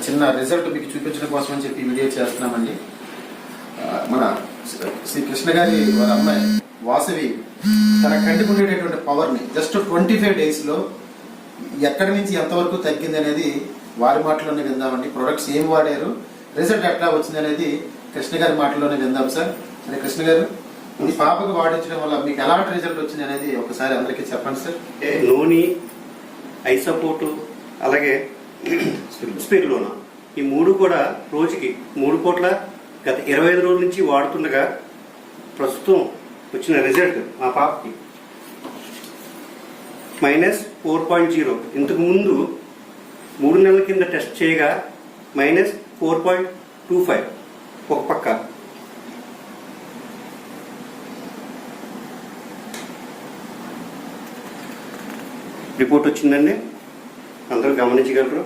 చిన్న రిజల్ట్ మీకు చూపించడం కోసం అని చెప్పి వీడియో చేస్తున్నామండి. మన శ్రీ కృష్ణ గారి వారి అమ్మాయి వాసవి తన కంటికి ఉండేటటువంటి పవర్ని జస్ట్ 25 డేస్లో ఎక్కడి నుంచి ఎంతవరకు తగ్గింది అనేది వారి మాటల్లోనే విందామండి. ప్రొడక్ట్స్ ఏం వాడారు, రిజల్ట్ ఎట్లా వచ్చింది అనేది కృష్ణ గారి మాటల్లోనే విందాం సార్. సరే కృష్ణ గారు, ఇది పాపకు వాడించడం వల్ల మీకు ఎలాంటి రిజల్ట్ వచ్చింది అనేది ఒకసారి అందరికీ చెప్పండి సార్. నూనె, ఐ సపోర్టు, అలాగే స్పిరులోనా, ఈ 3 కూడా రోజుకి 3 పూట్ల గత 25 రోజుల నుంచి వాడుతుండగా ప్రస్తుతం వచ్చిన రిజల్ట్ మా పాపకి -4.0. ఇంతకు ముందు 3 నెలల కింద టెస్ట్ చేయగా -4.25 ఒక పక్క. రిపోర్ట్ వచ్చిందండి, అందరూ గమనించగలరు.